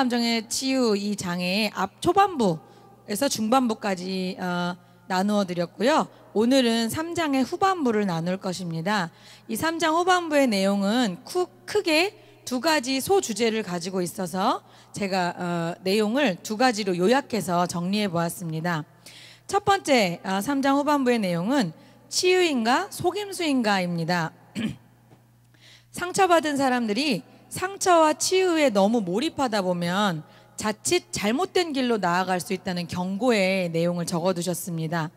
감정의 치유 이 장의 앞 초반부에서 중반부까지 나누어 드렸고요. 오늘은 3장의 후반부를 나눌 것입니다. 이 3장 후반부의 내용은 크게 두 가지 소주제를 가지고 있어서 제가 내용을 두 가지로 요약해서 정리해 보았습니다. 첫 번째 3장 후반부의 내용은 치유인가 속임수인가입니다. 상처받은 사람들이 상처와 치유에 너무 몰입하다 보면 자칫 잘못된 길로 나아갈 수 있다는 경고의 내용을 적어두셨습니다.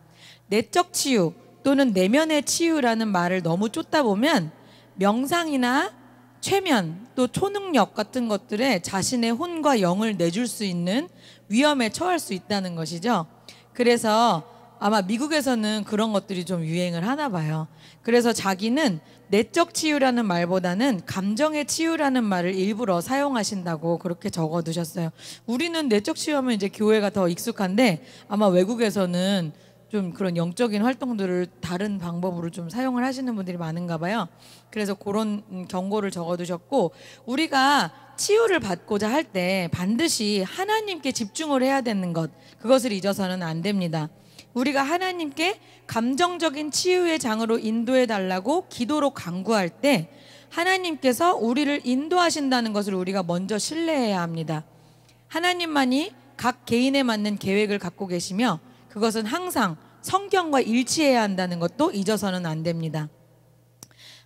내적 치유 또는 내면의 치유라는 말을 너무 쫓다 보면 명상이나 최면 또 초능력 같은 것들에 자신의 혼과 영을 내줄 수 있는 위험에 처할 수 있다는 것이죠. 그래서 아마 미국에서는 그런 것들이 좀 유행을 하나 봐요. 그래서 자기는 내적 치유라는 말보다는 감정의 치유라는 말을 일부러 사용하신다고 그렇게 적어두셨어요. 우리는 내적 치유하면 이제 교회가 더 익숙한데 아마 외국에서는 좀 그런 영적인 활동들을 다른 방법으로 좀 사용을 하시는 분들이 많은가 봐요. 그래서 그런 경고를 적어두셨고, 우리가 치유를 받고자 할 때 반드시 하나님께 집중을 해야 되는 것, 그것을 잊어서는 안 됩니다. 우리가 하나님께 감정적인 치유의 장으로 인도해 달라고 기도로 간구할 때 하나님께서 우리를 인도하신다는 것을 우리가 먼저 신뢰해야 합니다. 하나님만이 각 개인에 맞는 계획을 갖고 계시며 그것은 항상 성경과 일치해야 한다는 것도 잊어서는 안 됩니다.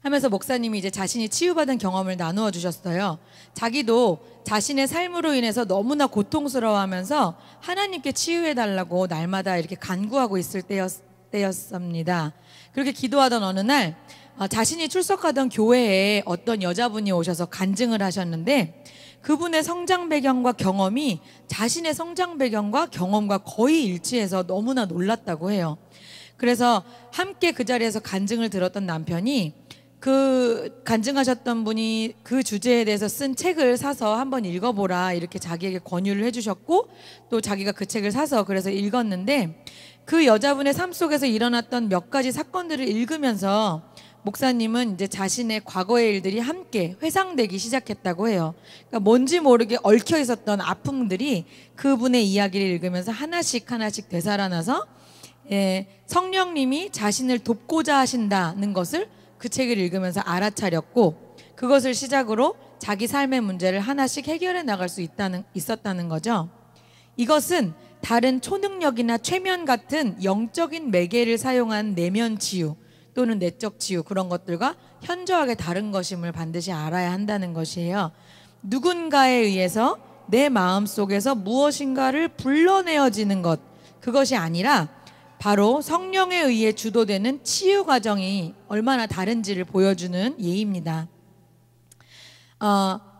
하면서 목사님이 이제 자신이 치유받은 경험을 나누어 주셨어요. 자기도 자신의 삶으로 인해서 너무나 고통스러워하면서 하나님께 치유해달라고 날마다 이렇게 간구하고 있을 때였습니다. 그렇게 기도하던 어느 날 자신이 출석하던 교회에 어떤 여자분이 오셔서 간증을 하셨는데, 그분의 성장 배경과 경험이 자신의 성장 배경과 경험과 거의 일치해서 너무나 놀랐다고 해요. 그래서 함께 그 자리에서 간증을 들었던 남편이 그 간증하셨던 분이 그 주제에 대해서 쓴 책을 사서 한번 읽어보라 이렇게 자기에게 권유를 해주셨고, 또 자기가 그 책을 사서 그래서 읽었는데, 그 여자분의 삶 속에서 일어났던 몇 가지 사건들을 읽으면서 목사님은 이제 자신의 과거의 일들이 함께 회상되기 시작했다고 해요. 그러니까 뭔지 모르게 얽혀 있었던 아픔들이 그분의 이야기를 읽으면서 하나씩 되살아나서 성령님이 자신을 돕고자 하신다는 것을 그 책을 읽으면서 알아차렸고, 그것을 시작으로 자기 삶의 문제를 하나씩 해결해 나갈 수 있었다는 거죠. 이것은 다른 초능력이나 최면 같은 영적인 매개를 사용한 내면 치유 또는 내적 치유, 그런 것들과 현저하게 다른 것임을 반드시 알아야 한다는 것이에요. 누군가에 의해서 내 마음속에서 무엇인가를 불러내어지는 것, 그것이 아니라 바로 성령에 의해 주도되는 치유 과정이 얼마나 다른지를 보여주는 예입니다.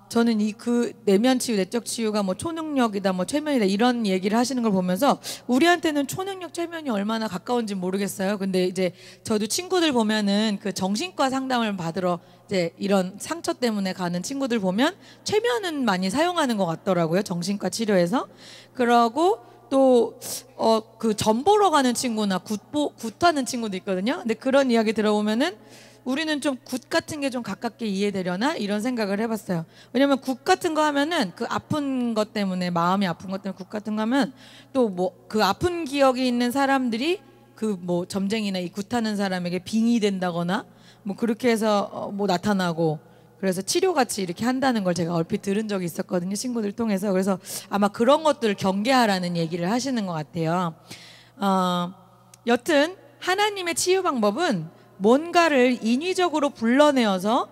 저는 그 내면 치유, 내적 치유가 뭐 초능력이다, 뭐 최면이다 이런 얘기를 하시는 걸 보면서 우리한테는 초능력, 최면이 얼마나 가까운지 모르겠어요. 근데 이제 저도 친구들 보면은 그 정신과 상담을 받으러 이제 이런 상처 때문에 가는 친구들 보면 최면은 많이 사용하는 것 같더라고요. 정신과 치료에서. 그러고 또 그 점 보러 가는 친구나 굿하는 친구도 있거든요. 근데 그런 이야기 들어보면은 우리는 좀 굿 같은 게 좀 가깝게 이해되려나 이런 생각을 해봤어요. 왜냐면 굿 같은 거 하면은 그 아픈 것 때문에, 마음이 아픈 것 때문에 굿 같은 거 하면 또 뭐 그 아픈 기억이 있는 사람들이 그 뭐 점쟁이나 이 굿하는 사람에게 빙의 된다거나 뭐 그렇게 해서 뭐 나타나고, 그래서 치료같이 이렇게 한다는 걸 제가 얼핏 들은 적이 있었거든요, 친구들 통해서. 그래서 아마 그런 것들을 경계하라는 얘기를 하시는 것 같아요. 여튼 하나님의 치유 방법은 뭔가를 인위적으로 불러내어서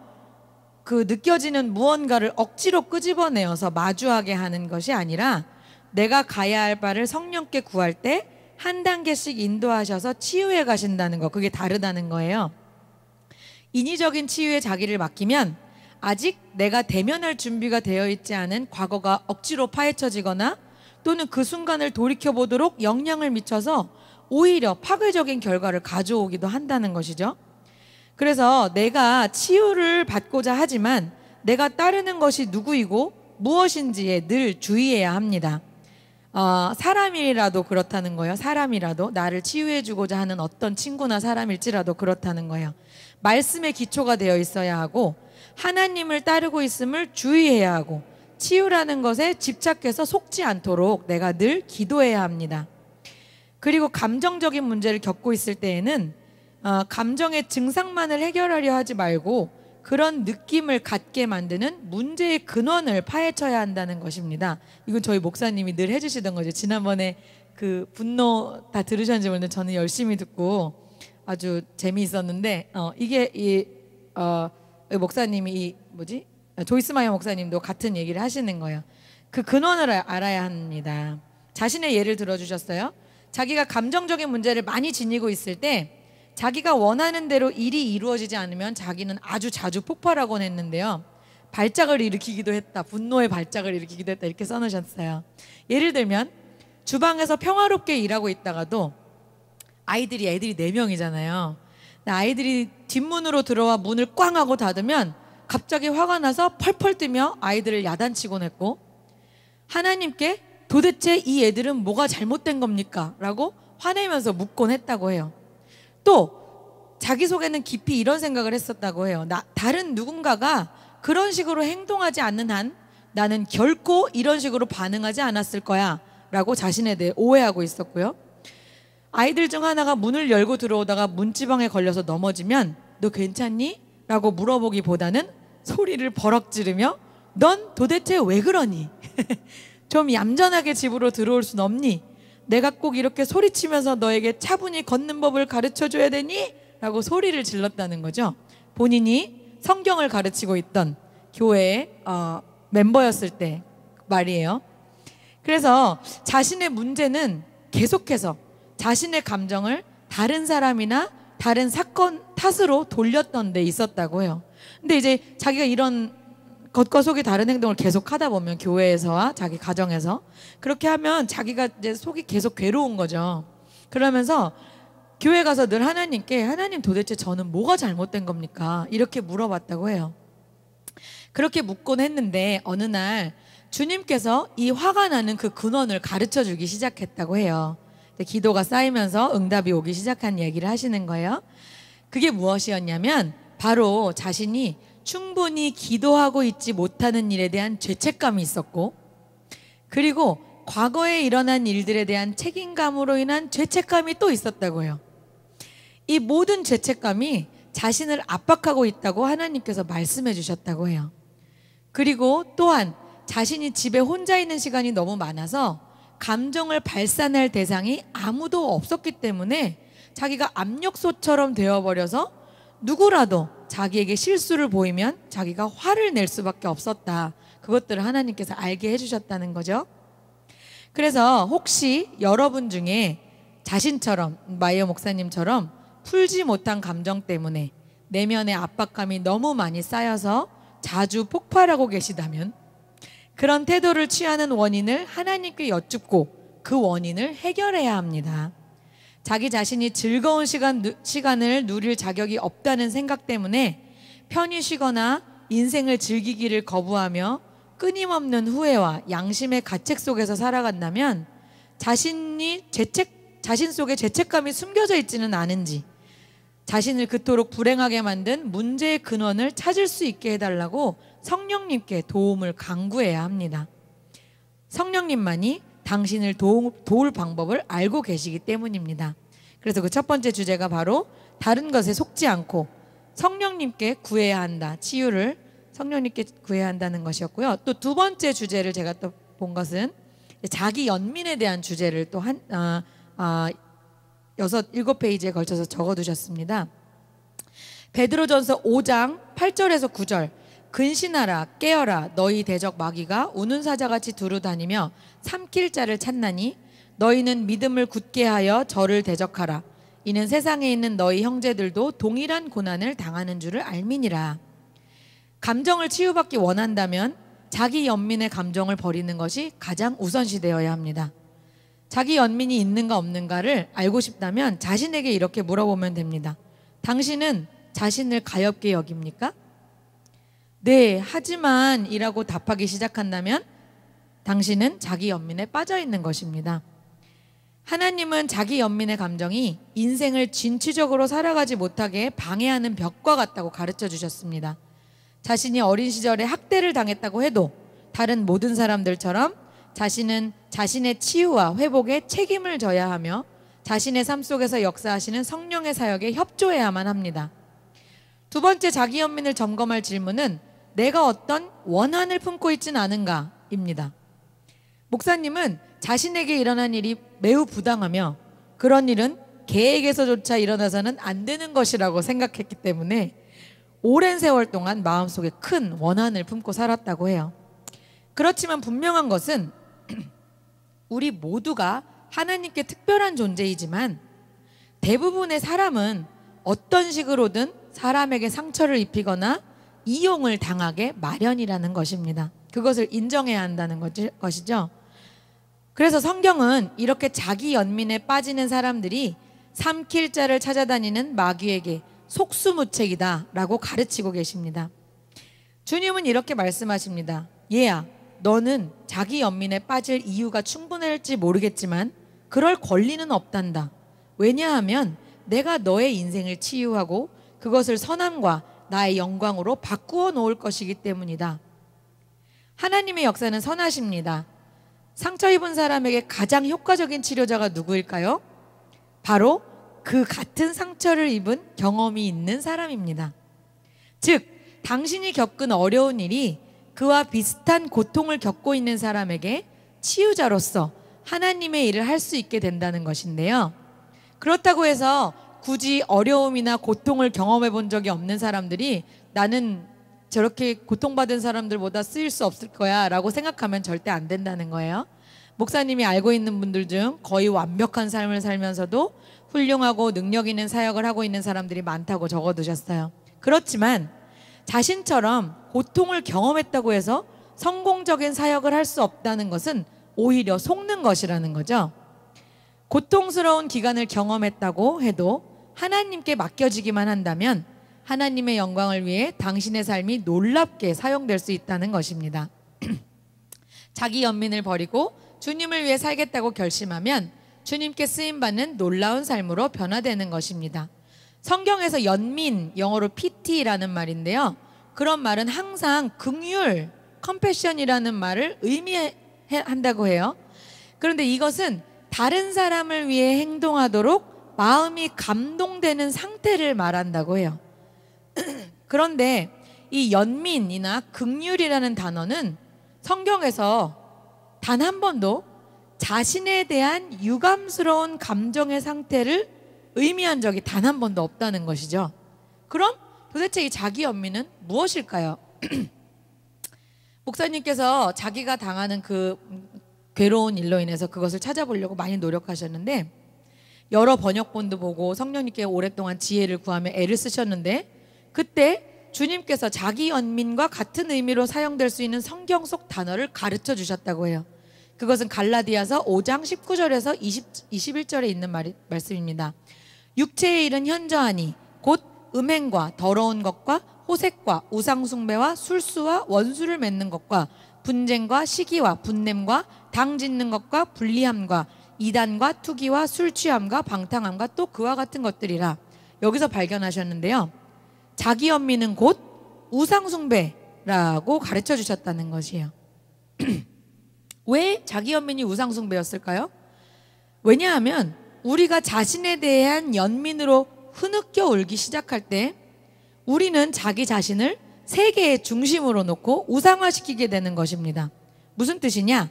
그 느껴지는 무언가를 억지로 끄집어내어서 마주하게 하는 것이 아니라, 내가 가야 할 바를 성령께 구할 때 한 단계씩 인도하셔서 치유해 가신다는 거, 그게 다르다는 거예요. 인위적인 치유에 자기를 맡기면 아직 내가 대면할 준비가 되어 있지 않은 과거가 억지로 파헤쳐지거나 또는 그 순간을 돌이켜보도록 영향을 미쳐서 오히려 파괴적인 결과를 가져오기도 한다는 것이죠. 그래서 내가 치유를 받고자 하지만 내가 따르는 것이 누구이고 무엇인지에 늘 주의해야 합니다. 사람이라도 그렇다는 거예요. 사람이라도, 나를 치유해주고자 하는 어떤 친구나 사람일지라도 그렇다는 거예요. 말씀의 기초가 되어 있어야 하고, 하나님을 따르고 있음을 주의해야 하고, 치유라는 것에 집착해서 속지 않도록 내가 늘 기도해야 합니다. 그리고 감정적인 문제를 겪고 있을 때에는 감정의 증상만을 해결하려 하지 말고 그런 느낌을 갖게 만드는 문제의 근원을 파헤쳐야 한다는 것입니다. 이건 저희 목사님이 늘 해주시던 거죠. 지난번에 그 분노 다 들으셨는지 모르는데 저는 열심히 듣고 아주 재미있었는데 이게 목사님이 조이스 마이어 목사님도 같은 얘기를 하시는 거예요. 그 근원을 알아야 합니다. 자신의 예를 들어주셨어요. 자기가 감정적인 문제를 많이 지니고 있을 때 자기가 원하는 대로 일이 이루어지지 않으면 자기는 아주 자주 폭발하곤 했는데요. 발작을 일으키기도 했다. 분노의 발작을 일으키기도 했다. 이렇게 써놓으셨어요. 예를 들면 주방에서 평화롭게 일하고 있다가도 애들이 4명이잖아요. 아이들이 뒷문으로 들어와 문을 꽝 하고 닫으면 갑자기 화가 나서 펄펄 뛰며 아이들을 야단치곤 했고, 하나님께 도대체 이 애들은 뭐가 잘못된 겁니까? 라고 화내면서 묻곤 했다고 해요. 또 자기 속에는 깊이 이런 생각을 했었다고 해요. 다른 누군가가 그런 식으로 행동하지 않는 한 나는 결코 이런 식으로 반응하지 않았을 거야 라고 자신에 대해 오해하고 있었고요. 아이들 중 하나가 문을 열고 들어오다가 문지방에 걸려서 넘어지면 너 괜찮니? 라고 물어보기보다는 소리를 버럭 지르며 넌 도대체 왜 그러니? 좀 얌전하게 집으로 들어올 순 없니? 내가 꼭 이렇게 소리치면서 너에게 차분히 걷는 법을 가르쳐줘야 되니? 라고 소리를 질렀다는 거죠. 본인이 성경을 가르치고 있던 교회의 멤버였을 때 말이에요. 그래서 자신의 문제는 계속해서 자신의 감정을 다른 사람이나 다른 사건 탓으로 돌렸던 데 있었다고 해요. 근데 이제 자기가 이런 겉과 속이 다른 행동을 계속 하다 보면 교회에서와 자기 가정에서 그렇게 하면 자기가 이제 속이 계속 괴로운 거죠. 그러면서 교회 가서 늘 하나님께 하나님 도대체 저는 뭐가 잘못된 겁니까? 이렇게 물어봤다고 해요. 그렇게 묻곤 했는데 어느 날 주님께서 이 화가 나는 그 근원을 가르쳐 주기 시작했다고 해요. 기도가 쌓이면서 응답이 오기 시작한 얘기를 하시는 거예요. 그게 무엇이었냐면 바로 자신이 충분히 기도하고 있지 못하는 일에 대한 죄책감이 있었고, 그리고 과거에 일어난 일들에 대한 책임감으로 인한 죄책감이 또 있었다고 해요. 이 모든 죄책감이 자신을 압박하고 있다고 하나님께서 말씀해 주셨다고 해요. 그리고 또한 자신이 집에 혼자 있는 시간이 너무 많아서 감정을 발산할 대상이 아무도 없었기 때문에 자기가 압력소처럼 되어버려서 누구라도 자기에게 실수를 보이면 자기가 화를 낼 수밖에 없었다. 그것들을 하나님께서 알게 해주셨다는 거죠. 그래서 혹시 여러분 중에 자신처럼 마이어 목사님처럼 풀지 못한 감정 때문에 내면의 압박감이 너무 많이 쌓여서 자주 폭발하고 계시다면 그런 태도를 취하는 원인을 하나님께 여쭙고 그 원인을 해결해야 합니다. 자기 자신이 즐거운 시간을 누릴 자격이 없다는 생각 때문에 편히 쉬거나 인생을 즐기기를 거부하며 끊임없는 후회와 양심의 가책 속에서 살아간다면 자신 속에 죄책감이 숨겨져 있지는 않은지 자신을 그토록 불행하게 만든 문제의 근원을 찾을 수 있게 해달라고 성령님께 도움을 간구해야 합니다. 성령님만이 당신을 도울 방법을 알고 계시기 때문입니다. 그래서 그 첫 번째 주제가 바로 다른 것에 속지 않고 성령님께 구해야 한다. 치유를 성령님께 구해야 한다는 것이었고요. 또 두 번째 주제를 제가 또 본 것은 자기 연민에 대한 주제를 또 7페이지에 걸쳐서 적어두셨습니다. 베드로전서 5장 8절에서 9절 근신하라 깨어라 너희 대적 마귀가 우는 사자같이 두루 다니며 삼킬 자를 찾나니 너희는 믿음을 굳게 하여 저를 대적하라. 이는 세상에 있는 너희 형제들도 동일한 고난을 당하는 줄을 알미니라. 감정을 치유받기 원한다면 자기 연민의 감정을 버리는 것이 가장 우선시되어야 합니다. 자기 연민이 있는가 없는가를 알고 싶다면 자신에게 이렇게 물어보면 됩니다. 당신은 자신을 가엾게 여깁니까? 네, 하지만 이라고 답하기 시작한다면 당신은 자기 연민에 빠져 있는 것입니다. 하나님은 자기 연민의 감정이 인생을 진취적으로 살아가지 못하게 방해하는 벽과 같다고 가르쳐 주셨습니다. 자신이 어린 시절에 학대를 당했다고 해도 다른 모든 사람들처럼 자신은 자신의 치유와 회복에 책임을 져야 하며 자신의 삶 속에서 역사하시는 성령의 사역에 협조해야만 합니다. 두 번째 자기 연민을 점검할 질문은 내가 어떤 원한을 품고 있진 않은가입니다. 목사님은 자신에게 일어난 일이 매우 부당하며 그런 일은 계획에서조차 일어나서는 안 되는 것이라고 생각했기 때문에 오랜 세월 동안 마음속에 큰 원한을 품고 살았다고 해요. 그렇지만 분명한 것은 우리 모두가 하나님께 특별한 존재이지만 대부분의 사람은 어떤 식으로든 사람에게 상처를 입히거나 이용을 당하게 마련이라는 것입니다. 그것을 인정해야 한다는 것이죠. 그래서 성경은 이렇게 자기 연민에 빠지는 사람들이 삼킬 자를 찾아다니는 마귀에게 속수무책이다 라고 가르치고 계십니다. 주님은 이렇게 말씀하십니다. 얘야, 너는 자기 연민에 빠질 이유가 충분할지 모르겠지만 그럴 권리는 없단다. 왜냐하면 내가 너의 인생을 치유하고 그것을 선함과 나의 영광으로 바꾸어 놓을 것이기 때문이다. 하나님의 역사는 선하십니다. 상처 입은 사람에게 가장 효과적인 치료자가 누구일까요? 바로 그 같은 상처를 입은 경험이 있는 사람입니다. 즉, 당신이 겪은 어려운 일이 그와 비슷한 고통을 겪고 있는 사람에게 치유자로서 하나님의 일을 할 수 있게 된다는 것인데요. 그렇다고 해서 굳이 어려움이나 고통을 경험해 본 적이 없는 사람들이 나는 저렇게 고통받은 사람들보다 쓰일 수 없을 거야 라고 생각하면 절대 안 된다는 거예요. 목사님이 알고 있는 분들 중 거의 완벽한 삶을 살면서도 훌륭하고 능력 있는 사역을 하고 있는 사람들이 많다고 적어두셨어요. 그렇지만 자신처럼 고통을 경험했다고 해서 성공적인 사역을 할 수 없다는 것은 오히려 속는 것이라는 거죠. 고통스러운 기간을 경험했다고 해도 하나님께 맡겨지기만 한다면 하나님의 영광을 위해 당신의 삶이 놀랍게 사용될 수 있다는 것입니다. 자기 연민을 버리고 주님을 위해 살겠다고 결심하면 주님께 쓰임받는 놀라운 삶으로 변화되는 것입니다. 성경에서 연민, 영어로 pity라는 말인데요. 그런 말은 항상 긍휼, compassion이라는 말을 의미한다고 해요. 그런데 이것은 다른 사람을 위해 행동하도록 마음이 감동되는 상태를 말한다고 해요. 그런데 이 연민이나 긍휼이라는 단어는 성경에서 단 한 번도 자신에 대한 유감스러운 감정의 상태를 의미한 적이 단 한 번도 없다는 것이죠. 그럼 도대체 이 자기 연민은 무엇일까요? 목사님께서 자기가 당하는 그 괴로운 일로 인해서 그것을 찾아보려고 많이 노력하셨는데 여러 번역본도 보고 성령님께 오랫동안 지혜를 구하며 애를 쓰셨는데 그때 주님께서 자기 연민과 같은 의미로 사용될 수 있는 성경 속 단어를 가르쳐 주셨다고 해요. 그것은 갈라디아서 5장 19절에서 21절에 있는 말씀입니다. 육체의 일은 현저하니 곧 음행과 더러운 것과 호색과 우상숭배와 술수와 원수를 맺는 것과 분쟁과 시기와 분냄과 당 짓는 것과 불리함과 이단과 투기와 술취함과 방탕함과 또 그와 같은 것들이라. 여기서 발견하셨는데요. 자기 연민은 곧 우상숭배라고 가르쳐 주셨다는 것이에요. 왜 자기 연민이 우상숭배였을까요? 왜냐하면 우리가 자신에 대한 연민으로 흐느껴 울기 시작할 때 우리는 자기 자신을 세계의 중심으로 놓고 우상화시키게 되는 것입니다. 무슨 뜻이냐?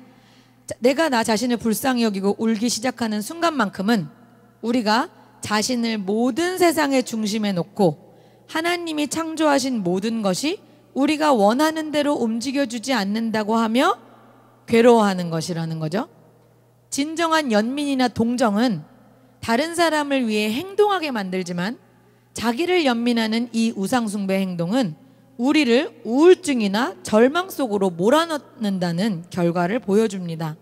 내가 나 자신을 불쌍히 여기고 울기 시작하는 순간만큼은 우리가 자신을 모든 세상의 중심에 놓고 하나님이 창조하신 모든 것이 우리가 원하는 대로 움직여주지 않는다고 하며 괴로워하는 것이라는 거죠. 진정한 연민이나 동정은 다른 사람을 위해 행동하게 만들지만 자기를 연민하는 이 우상숭배 행동은 우리를 우울증이나 절망 속으로 몰아넣는다는 결과를 보여줍니다.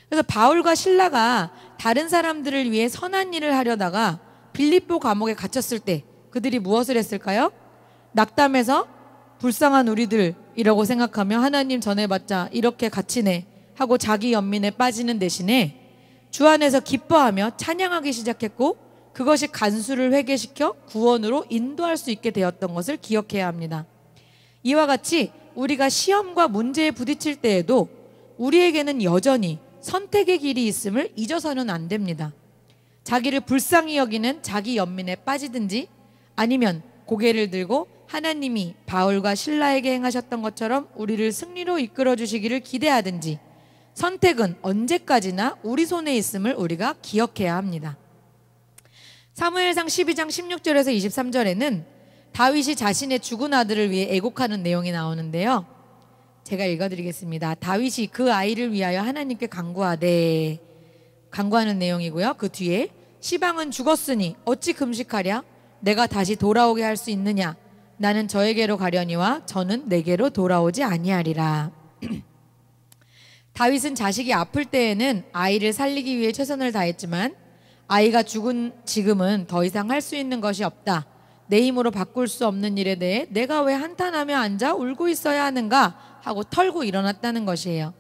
그래서 바울과 실라가 다른 사람들을 위해 선한 일을 하려다가 빌립보 감옥에 갇혔을 때 그들이 무엇을 했을까요? 낙담해서 불쌍한 우리들이라고 생각하며 하나님 전해봤자 이렇게 갇히네 하고 자기 연민에 빠지는 대신에 주 안에서 기뻐하며 찬양하기 시작했고 그것이 간수를 회개시켜 구원으로 인도할 수 있게 되었던 것을 기억해야 합니다. 이와 같이 우리가 시험과 문제에 부딪힐 때에도 우리에게는 여전히 선택의 길이 있음을 잊어서는 안 됩니다. 자기를 불쌍히 여기는 자기 연민에 빠지든지 아니면 고개를 들고 하나님이 바울과 실라에게 행하셨던 것처럼 우리를 승리로 이끌어 주시기를 기대하든지 선택은 언제까지나 우리 손에 있음을 우리가 기억해야 합니다. 사무엘상 12장 16절에서 23절에는 다윗이 자신의 죽은 아들을 위해 애곡하는 내용이 나오는데요. 제가 읽어드리겠습니다. 다윗이 그 아이를 위하여 하나님께 간구하는 내용이고요. 그 뒤에 시방은 죽었으니 어찌 금식하랴? 내가 다시 돌아오게 할 수 있느냐? 나는 저에게로 가려니와 저는 내게로 돌아오지 아니하리라. 다윗은 자식이 아플 때에는 아이를 살리기 위해 최선을 다했지만 아이가 죽은 지금은 더 이상 할 수 있는 것이 없다. 내 힘으로 바꿀 수 없는 일에 대해 내가 왜 한탄하며 앉아 울고 있어야 하는가 하고 털고 일어났다는 것이에요.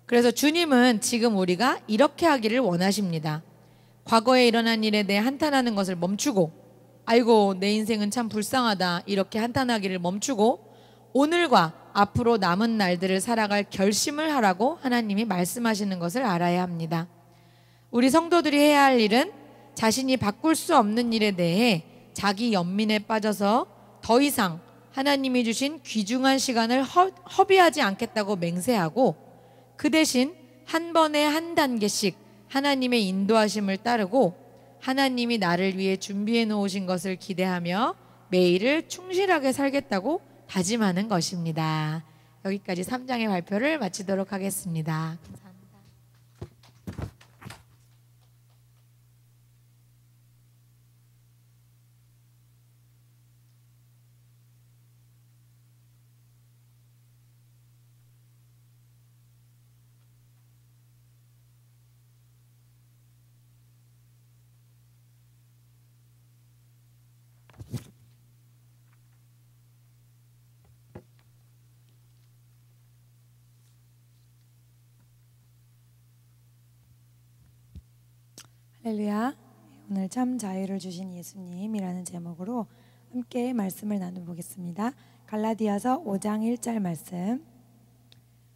그래서 주님은 지금 우리가 이렇게 하기를 원하십니다. 과거에 일어난 일에 대해 한탄하는 것을 멈추고 아이고 내 인생은 참 불쌍하다 이렇게 한탄하기를 멈추고 오늘과 앞으로 남은 날들을 살아갈 결심을 하라고 하나님이 말씀하시는 것을 알아야 합니다. 우리 성도들이 해야 할 일은 자신이 바꿀 수 없는 일에 대해 자기 연민에 빠져서 더 이상 하나님이 주신 귀중한 시간을 허비하지 않겠다고 맹세하고 그 대신 한 번에 한 단계씩 하나님의 인도하심을 따르고 하나님이 나를 위해 준비해 놓으신 것을 기대하며 매일을 충실하게 살겠다고 다짐하는 것입니다. 여기까지 3장의 발표를 마치도록 하겠습니다. 감사합니다. 할렐루야. 오늘 참 자유를 주신 예수님이라는 제목으로 함께 말씀을 나눠보겠습니다. 갈라디아서 5장 1절 말씀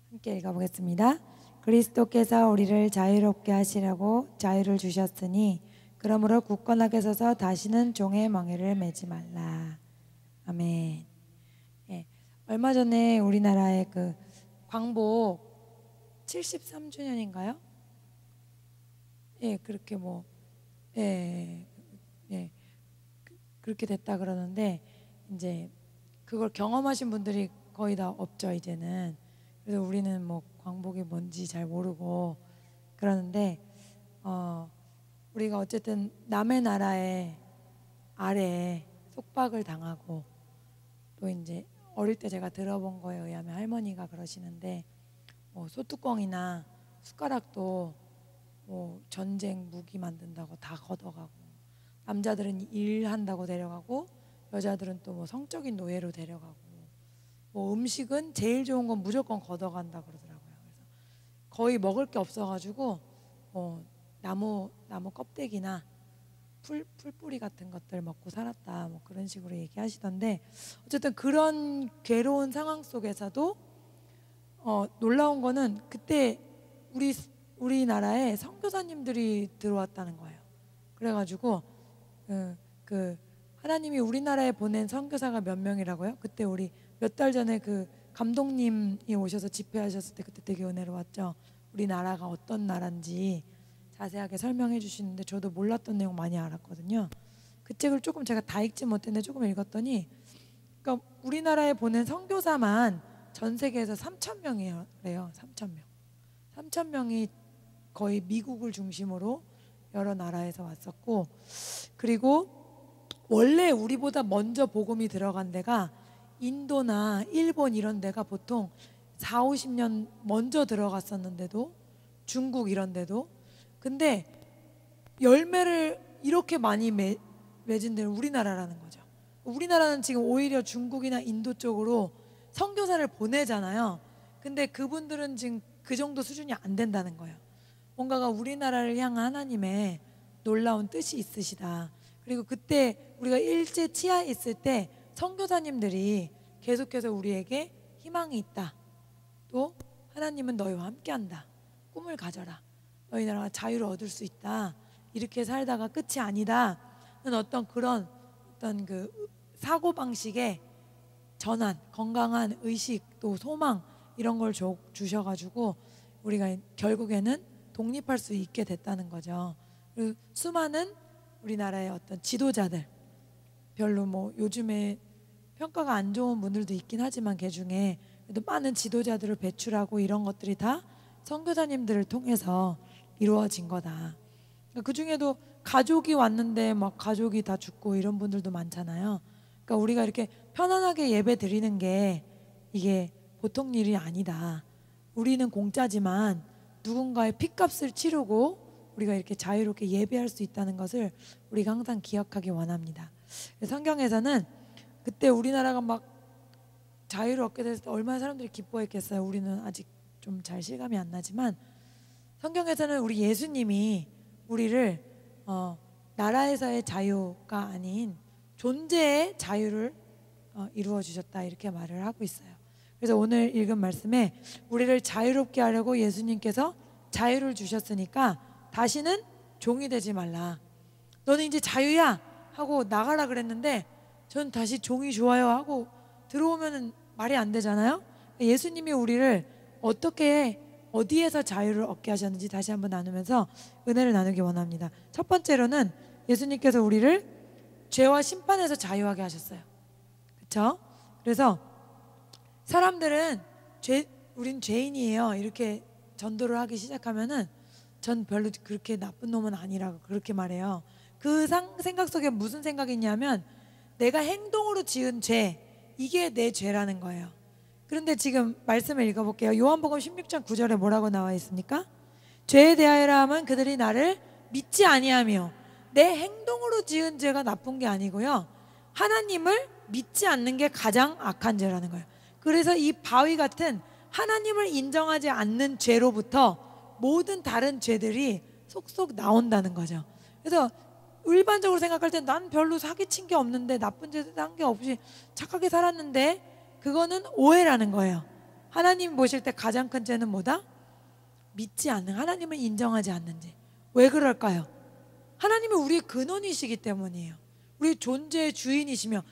함께 읽어보겠습니다. 그리스도께서 우리를 자유롭게 하시려고 자유를 주셨으니 그러므로 굳건하게 서서 다시는 종의 멍에를 매지 말라. 아멘. 예, 얼마 전에 우리나라의 그 광복 73주년인가요? 예, 그렇게 그렇게 됐다 그러는데 이제 그걸 경험하신 분들이 거의 다 없죠 이제는. 그래서 우리는 뭐 광복이 뭔지 잘 모르고 그러는데 우리가 어쨌든 남의 나라의 아래에 속박을 당하고 또 이제 어릴 때 제가 들어본 거에 의하면 할머니가 그러시는데 뭐 소뚜껑이나 숟가락도 뭐 전쟁 무기 만든다고 다 걷어가고 남자들은 일한다고 데려가고 여자들은 또 뭐 성적인 노예로 데려가고 뭐 음식은 제일 좋은 건 무조건 걷어간다 그러더라고요. 그래서 거의 먹을 게 없어가지고 나무 껍데기나 풀뿌리 같은 것들 먹고 살았다 뭐 그런 식으로 얘기하시던데 어쨌든 그런 괴로운 상황 속에서도 놀라운 거는 그때 우리나라에 선교사님들이 들어왔다는 거예요. 그래가지고 그 하나님이 우리나라에 보낸 선교사가 몇 명이라고요? 그때 우리 몇 달 전에 그 감독님이 오셔서 집회하셨을 때 그때 되게 은혜로웠죠. 우리나라가 어떤 나라인지 자세하게 설명해 주시는데 저도 몰랐던 내용 많이 알았거든요. 그 책을 조금 제가 다 읽지 못했는데 조금 읽었더니 그러니까 우리나라에 보낸 선교사만 전 세계에서 3,000명이래요. 3,000명. 3,000명이 거의 미국을 중심으로 여러 나라에서 왔었고 그리고 원래 우리보다 먼저 복음이 들어간 데가 인도나 일본 이런 데가 보통 4, 50년 먼저 들어갔었는데도 중국 이런 데도 근데 열매를 이렇게 많이 맺은 데는 우리나라라는 거죠. 우리나라는 지금 오히려 중국이나 인도 쪽으로 선교사를 보내잖아요. 근데 그분들은 지금 그 정도 수준이 안 된다는 거예요. 뭔가가 우리나라를 향한 하나님의 놀라운 뜻이 있으시다. 그리고 그때 우리가 일제 치하에 있을 때 선교사님들이 계속해서 우리에게 희망이 있다. 또 하나님은 너희와 함께한다. 꿈을 가져라. 너희 나라가 자유를 얻을 수 있다. 이렇게 살다가 끝이 아니다는 어떤 그런 어떤 그 사고방식의 전환, 건강한 의식, 또 소망 이런 걸 주셔가지고 우리가 결국에는 독립할 수 있게 됐다는 거죠. 그리고 수많은 우리나라의 어떤 지도자들, 별로 뭐 요즘에 평가가 안 좋은 분들도 있긴 하지만 그 중에 그래도 많은 지도자들을 배출하고 이런 것들이 다 선교사님들을 통해서 이루어진 거다. 그 중에도 가족이 왔는데 막 가족이 다 죽고 이런 분들도 많잖아요. 그러니까 우리가 이렇게 편안하게 예배 드리는 게 이게 보통 일이 아니다. 우리는 공짜지만 누군가의 핏값을 치르고 우리가 이렇게 자유롭게 예배할 수 있다는 것을 우리가 항상 기억하기 원합니다. 성경에서는 그때 우리나라가 막 자유를 얻게 됐을 때 얼마나 사람들이 기뻐했겠어요. 우리는 아직 좀 잘 실감이 안 나지만 성경에서는 우리 예수님이 우리를 나라에서의 자유가 아닌 존재의 자유를 이루어 주셨다 이렇게 말을 하고 있어요. 그래서 오늘 읽은 말씀에 우리를 자유롭게 하려고 예수님께서 자유를 주셨으니까 다시는 종이 되지 말라. 너는 이제 자유야 하고 나가라 그랬는데 전 다시 종이 좋아요 하고 들어오면은 말이 안 되잖아요. 예수님이 우리를 어떻게 어디에서 자유를 얻게 하셨는지 다시 한번 나누면서 은혜를 나누기 원합니다. 첫 번째로는 예수님께서 우리를 죄와 심판에서 자유하게 하셨어요. 그렇죠? 그래서 사람들은 우린 죄인이에요 이렇게 전도를 하기 시작하면은 전 별로 그렇게 나쁜 놈은 아니라고 그렇게 말해요. 그 생각 속에 무슨 생각이 있냐면 내가 행동으로 지은 죄 이게 내 죄라는 거예요. 그런데 지금 말씀을 읽어볼게요. 요한복음 16장 9절에 뭐라고 나와 있습니까? 죄에 대하여라 하면 그들이 나를 믿지 아니하며 내 행동으로 지은 죄가 나쁜 게 아니고요. 하나님을 믿지 않는 게 가장 악한 죄라는 거예요. 그래서 이 바위 같은 하나님을 인정하지 않는 죄로부터 모든 다른 죄들이 속속 나온다는 거죠. 그래서 일반적으로 생각할 때 난 별로 사기친 게 없는데 나쁜 짓 한 게 없이 착하게 살았는데 그거는 오해라는 거예요. 하나님 보실 때 가장 큰 죄는 뭐다? 믿지 않는, 하나님을 인정하지 않는 죄. 왜 그럴까요? 하나님은 우리의 근원이시기 때문이에요. 우리 존재의 주인이시며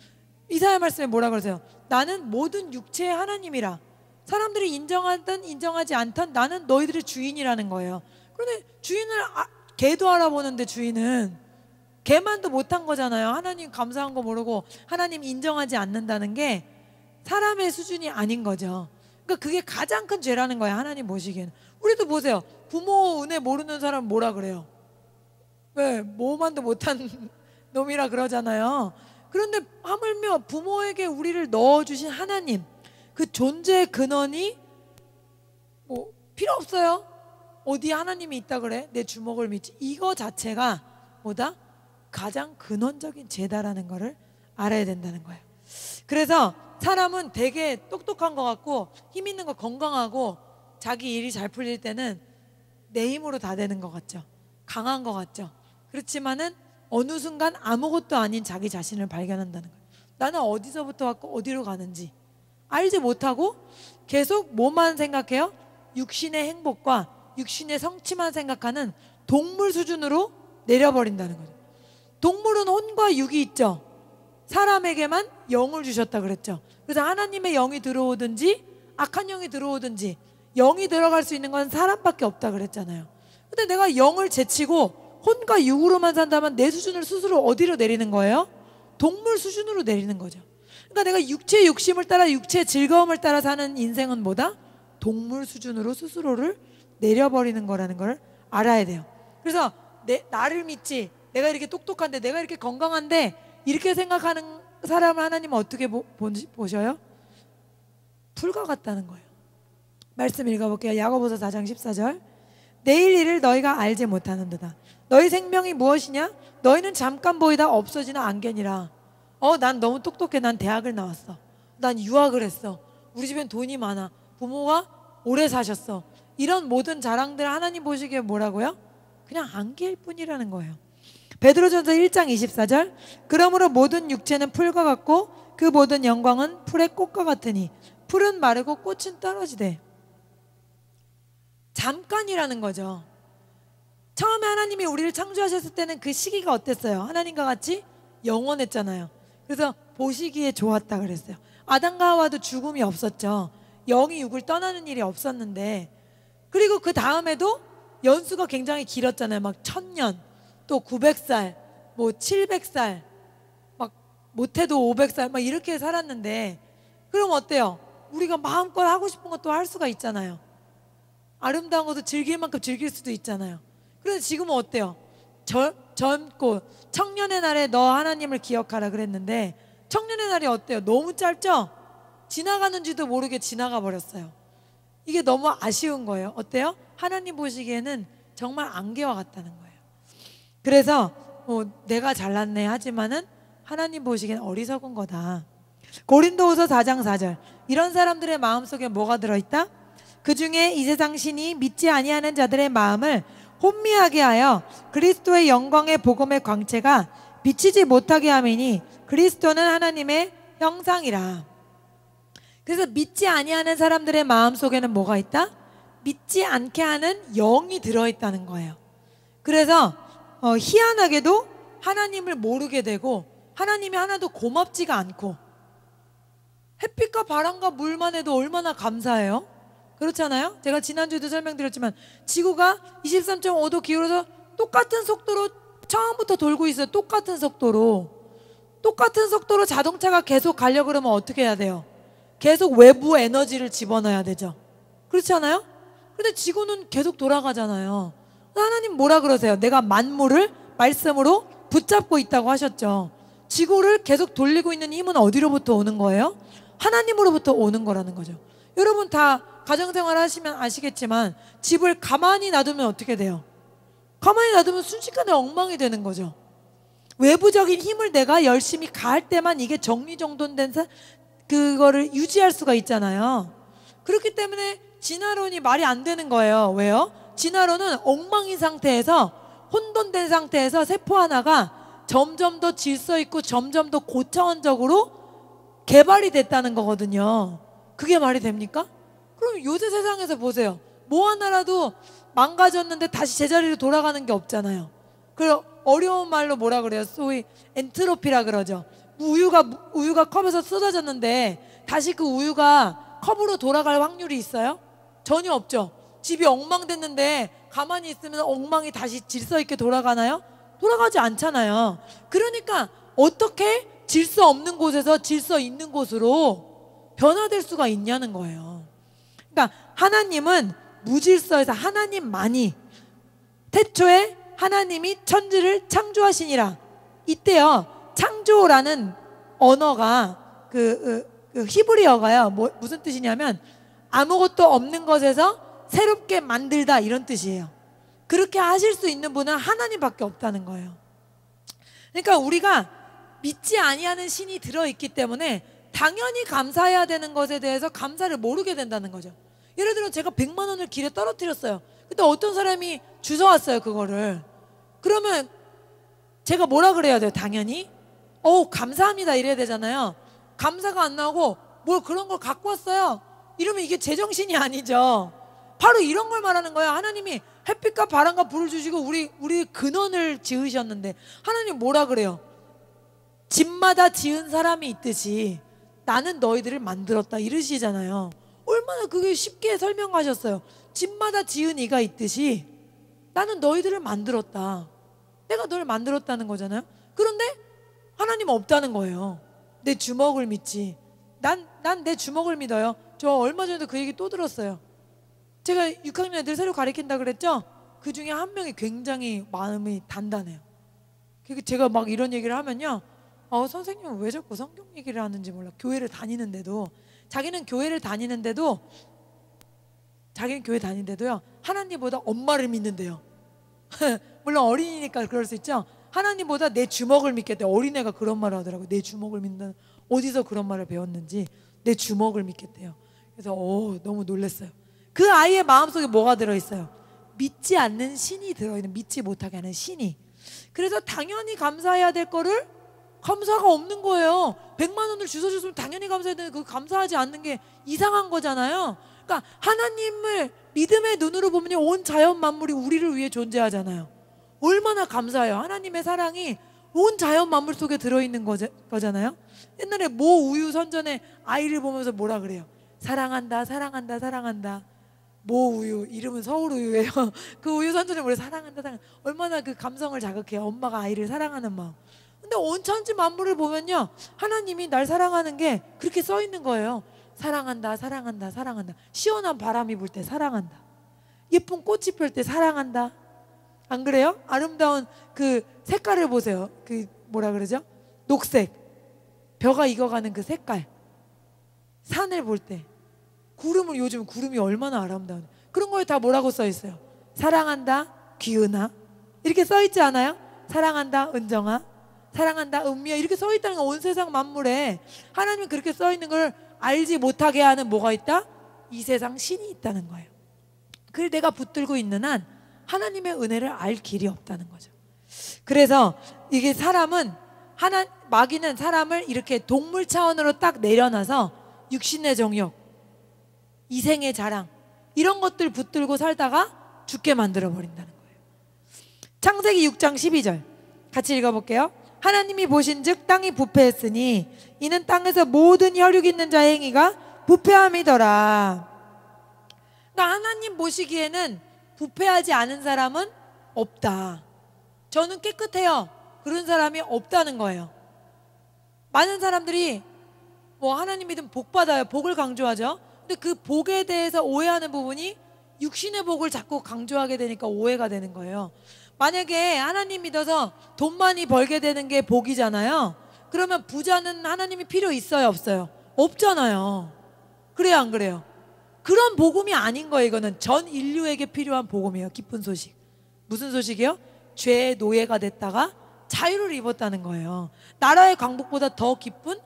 이사야 말씀에 뭐라 그러세요? 나는 모든 육체의 하나님이라. 사람들이 인정하든 인정하지 않든 나는 너희들의 주인이라는 거예요. 그런데 주인을 개도 알아보는데 주인은 개만도 못한 거잖아요. 하나님 감사한 거 모르고 하나님 인정하지 않는다는 게 사람의 수준이 아닌 거죠. 그러니까 그게 가장 큰 죄라는 거예요. 하나님 보시기에는. 우리도 보세요. 부모 은혜 모르는 사람 뭐라 그래요? 왜? 뭐만도 못한 놈이라 그러잖아요. 그런데 하물며 부모에게 우리를 넣어주신 하나님 그 존재의 근원이 뭐 필요 없어요. 어디 하나님이 있다 그래? 내 주먹을 믿지. 이거 자체가 뭐다? 가장 근원적인 죄다라는 거를 알아야 된다는 거예요. 그래서 사람은 되게 똑똑한 것 같고 힘 있는 거 건강하고 자기 일이 잘 풀릴 때는 내 힘으로 다 되는 것 같죠. 강한 것 같죠. 그렇지만은 어느 순간 아무것도 아닌 자기 자신을 발견한다는 거예요. 나는 어디서부터 왔고 어디로 가는지 알지 못하고 계속 뭐만 생각해요? 육신의 행복과 육신의 성취만 생각하는 동물 수준으로 내려버린다는 거죠. 동물은 혼과 육이 있죠. 사람에게만 영을 주셨다 그랬죠. 그래서 하나님의 영이 들어오든지 악한 영이 들어오든지 영이 들어갈 수 있는 건 사람밖에 없다 그랬잖아요. 근데 내가 영을 제치고 혼과 육으로만 산다면 내 수준을 스스로 어디로 내리는 거예요? 동물 수준으로 내리는 거죠. 그러니까 내가 육체의 욕심을 따라 육체의 즐거움을 따라 사는 인생은 뭐다? 동물 수준으로 스스로를 내려버리는 거라는 걸 알아야 돼요. 그래서 나를 믿지, 내가 이렇게 똑똑한데, 내가 이렇게 건강한데 이렇게 생각하는 사람을 하나님은 어떻게 보셔요? 불과 같다는 거예요. 말씀 읽어볼게요. 야고보서 4장 14절. 내일 일을 너희가 알지 못하는도다. 너희 생명이 무엇이냐? 너희는 잠깐 보이다 없어지는 안개니라. 난 너무 똑똑해. 난 대학을 나왔어. 난 유학을 했어. 우리 집엔 돈이 많아. 부모가 오래 사셨어. 이런 모든 자랑들 하나님 보시기에 뭐라고요? 그냥 안개일 뿐이라는 거예요. 베드로전서 1장 24절. 그러므로 모든 육체는 풀과 같고 그 모든 영광은 풀의 꽃과 같으니 풀은 마르고 꽃은 떨어지되. 잠깐이라는 거죠. 처음에 하나님이 우리를 창조하셨을 때는 그 시기가 어땠어요? 하나님과 같이 영원했잖아요. 그래서 보시기에 좋았다 그랬어요. 아담과 하와도 죽음이 없었죠. 영이 육을 떠나는 일이 없었는데, 그리고 그 다음에도 연수가 굉장히 길었잖아요. 막 1000년, 또 900살, 뭐 700살, 막 못해도 500살 막 이렇게 살았는데, 그럼 어때요? 우리가 마음껏 하고 싶은 것도 할 수가 있잖아요. 아름다운 것도 즐길 만큼 즐길 수도 있잖아요. 그런데 지금은 어때요? 젊고 청년의 날에 너 하나님을 기억하라 그랬는데, 청년의 날이 어때요? 너무 짧죠? 지나가는지도 모르게 지나가 버렸어요. 이게 너무 아쉬운 거예요. 어때요? 하나님 보시기에는 정말 안개와 같다는 거예요. 그래서 내가 잘났네 하지만은 하나님 보시기엔 어리석은 거다. 고린도후서 4장 4절. 이런 사람들의 마음속에 뭐가 들어있다? 그 중에 이 세상 신이 믿지 아니하는 자들의 마음을 혼미하게 하여 그리스도의 영광의 복음의 광채가 비치지 못하게 함이니 그리스도는 하나님의 형상이라. 그래서 믿지 아니하는 사람들의 마음속에는 뭐가 있다? 믿지 않게 하는 영이 들어있다는 거예요. 그래서 희한하게도 하나님을 모르게 되고, 하나님이 하나도 고맙지가 않고, 햇빛과 바람과 물만 해도 얼마나 감사해요? 그렇잖아요? 제가 지난주에도 설명드렸지만 지구가 23.5도 기울어서 똑같은 속도로 처음부터 돌고 있어요. 똑같은 속도로 자동차가 계속 가려고 그러면 어떻게 해야 돼요? 계속 외부 에너지를 집어넣어야 되죠. 그렇지 않아요? 근데 지구는 계속 돌아가잖아요. 하나님 뭐라 그러세요? 내가 만물을 말씀으로 붙잡고 있다고 하셨죠. 지구를 계속 돌리고 있는 힘은 어디로부터 오는 거예요? 하나님으로부터 오는 거라는 거죠. 여러분 다 가정생활 하시면 아시겠지만 집을 가만히 놔두면 어떻게 돼요? 가만히 놔두면 순식간에 엉망이 되는 거죠. 외부적인 힘을 내가 열심히 가할 때만 이게 정리정돈된 그거를 유지할 수가 있잖아요. 그렇기 때문에 진화론이 말이 안 되는 거예요. 왜요? 진화론은 엉망인 상태에서, 혼돈된 상태에서 세포 하나가 점점 더 질서 있고 점점 더 고차원적으로 개발이 됐다는 거거든요. 그게 말이 됩니까? 그럼 요새 세상에서 보세요. 뭐 하나라도 망가졌는데 다시 제자리로 돌아가는 게 없잖아요. 그리고 어려운 말로 뭐라 그래요? 소위 엔트로피라 그러죠. 우유가 컵에서 쏟아졌는데 다시 그 우유가 컵으로 돌아갈 확률이 있어요? 전혀 없죠. 집이 엉망됐는데 가만히 있으면 엉망이 다시 질서 있게 돌아가나요? 돌아가지 않잖아요. 그러니까 어떻게 질서 없는 곳에서 질서 있는 곳으로 변화될 수가 있냐는 거예요. 그러니까 하나님은 무질서에서 하나님만이, 태초에 하나님이 천지를 창조하시니라. 이때요, 창조라는 언어가 그 히브리어가요, 무슨 뜻이냐면 아무것도 없는 것에서 새롭게 만들다, 이런 뜻이에요. 그렇게 하실 수 있는 분은 하나님밖에 없다는 거예요. 그러니까 우리가 믿지 아니하는 신이 들어있기 때문에 당연히 감사해야 되는 것에 대해서 감사를 모르게 된다는 거죠. 예를 들어 제가 100만 원을 길에 떨어뜨렸어요. 근데 어떤 사람이 주워왔어요, 그거를. 그러면 제가 뭐라 그래야 돼요? 당연히 감사합니다 이래야 되잖아요. 감사가 안 나오고 뭘 그런 걸 갖고 왔어요 이러면 이게 제정신이 아니죠. 바로 이런 걸 말하는 거예요. 하나님이 햇빛과 바람과 불을 주시고 우리 근원을 지으셨는데 하나님 뭐라 그래요? 집마다 지은 사람이 있듯이 나는 너희들을 만들었다 이러시잖아요. 얼마나 그게 쉽게 설명하셨어요. 집마다 지은 이가 있듯이 나는 너희들을 만들었다. 내가 너를 만들었다는 거잖아요. 그런데 하나님은 없다는 거예요. 내 주먹을 믿지. 난 내 주먹을 믿어요. 저 얼마 전에도 그 얘기 또 들었어요. 제가 6학년 애들 새로 가르친다 그랬죠? 그 중에 한 명이 굉장히 마음이 단단해요. 제가 막 이런 얘기를 하면요, 선생님은 왜 자꾸 성경 얘기를 하는지 몰라. 교회를 다니는데도 자기는 교회 다니는데도요 하나님보다 엄마를 믿는데요. 물론 어린이니까 그럴 수 있죠. 하나님보다 내 주먹을 믿겠대. 어린애가 그런 말을 하더라고요. 내 주먹을 믿는, 어디서 그런 말을 배웠는지 내 주먹을 믿겠대요. 그래서 너무 놀랐어요. 그 아이의 마음속에 뭐가 들어있어요? 믿지 않는 신이 들어있는, 믿지 못하게 하는 신이. 그래서 당연히 감사해야 될 거를 감사가 없는 거예요. 100만 원을 주워줬으면 당연히 감사해야 되는데 그 감사하지 않는 게 이상한 거잖아요. 그러니까 하나님을 믿음의 눈으로 보면 온 자연 만물이 우리를 위해 존재하잖아요. 얼마나 감사해요. 하나님의 사랑이 온 자연 만물 속에 들어있는 거잖아요. 옛날에 모 우유 선전에 아이를 보면서 뭐라 그래요? 사랑한다 사랑한다 사랑한다. 모 우유, 이름은 서울 우유예요. 그 우유 선전에 뭐래? 사랑한다 사랑한다. 얼마나 그 감성을 자극해요. 엄마가 아이를 사랑하는 마음. 근데 온 천지 만물을 보면요, 하나님이 날 사랑하는 게 그렇게 써 있는 거예요. 사랑한다 사랑한다 사랑한다. 시원한 바람이 불 때 사랑한다. 예쁜 꽃이 펼 때 사랑한다. 안 그래요? 아름다운 그 색깔을 보세요. 그 뭐라 그러죠? 녹색, 벼가 익어가는 그 색깔. 산을 볼 때, 구름을, 요즘 구름이 얼마나 아름다운, 그런 거에 다 뭐라고 써 있어요? 사랑한다 귀은아, 이렇게 써 있지 않아요? 사랑한다 은정아, 사랑한다 은미야, 이렇게 써 있다는 거. 온 세상 만물에 하나님이 그렇게 써 있는 걸 알지 못하게 하는 뭐가 있다? 이 세상 신이 있다는 거예요. 그걸 내가 붙들고 있는 한 하나님의 은혜를 알 길이 없다는 거죠. 그래서 이게 마귀는 사람을 이렇게 동물 차원으로 딱 내려놔서 육신의 정욕, 이생의 자랑, 이런 것들 붙들고 살다가 죽게 만들어 버린다는 거예요. 창세기 6장 12절 같이 읽어볼게요. 하나님이 보신즉 땅이 부패했으니 이는 땅에서 모든 혈육 있는 자의 행위가 부패함이더라. 그러니까 하나님 보시기에는 부패하지 않은 사람은 없다. 저는 깨끗해요, 그런 사람이 없다는 거예요. 많은 사람들이 뭐 하나님 믿으면 복 받아요, 복을 강조하죠. 근데 그 복에 대해서 오해하는 부분이 육신의 복을 자꾸 강조하게 되니까 오해가 되는 거예요. 만약에 하나님 믿어서 돈 많이 벌게 되는 게 복이잖아요. 그러면 부자는 하나님이 필요 있어요 없어요? 없잖아요. 그래요 안 그래요? 그런 복음이 아닌 거예요. 이거는 전 인류에게 필요한 복음이에요. 기쁜 소식. 무슨 소식이요? 죄의 노예가 됐다가 자유를 입었다는 거예요. 나라의 광복보다 더 기쁜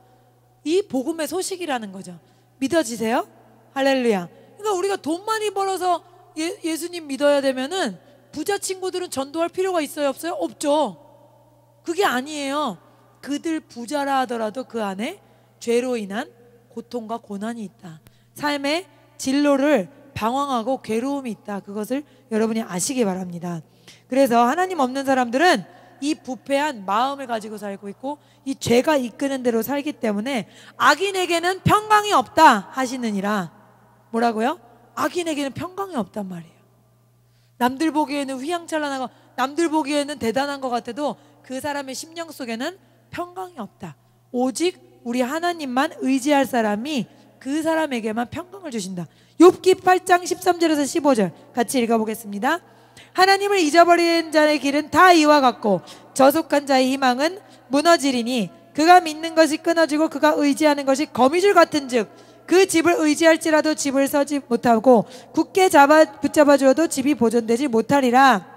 이 복음의 소식이라는 거죠. 믿어지세요? 할렐루야. 그러니까 우리가 돈 많이 벌어서 예수님 믿어야 되면은 부자 친구들은 전도할 필요가 있어요 없어요? 없죠. 그게 아니에요. 그들 부자라 하더라도 그 안에 죄로 인한 고통과 고난이 있다. 삶의 진로를 방황하고 괴로움이 있다. 그것을 여러분이 아시기 바랍니다. 그래서 하나님 없는 사람들은 이 부패한 마음을 가지고 살고 있고 이 죄가 이끄는 대로 살기 때문에 악인에게는 평강이 없다 하시느니라. 뭐라고요? 악인에게는 평강이 없단 말이에요. 남들 보기에는 휘황찬란하고 남들 보기에는 대단한 것 같아도 그 사람의 심령 속에는 평강이 없다. 오직 우리 하나님만 의지할 사람이 그 사람에게만 평강을 주신다. 욥기 8장 13절에서 15절 같이 읽어보겠습니다. 하나님을 잊어버린 자의 길은 다 이와 같고 저속한 자의 희망은 무너지리니 그가 믿는 것이 끊어지고 그가 의지하는 것이 거미줄 같은즉 그 집을 의지할지라도 집을 서지 못하고 굳게 붙잡아 주어도 집이 보존되지 못하리라.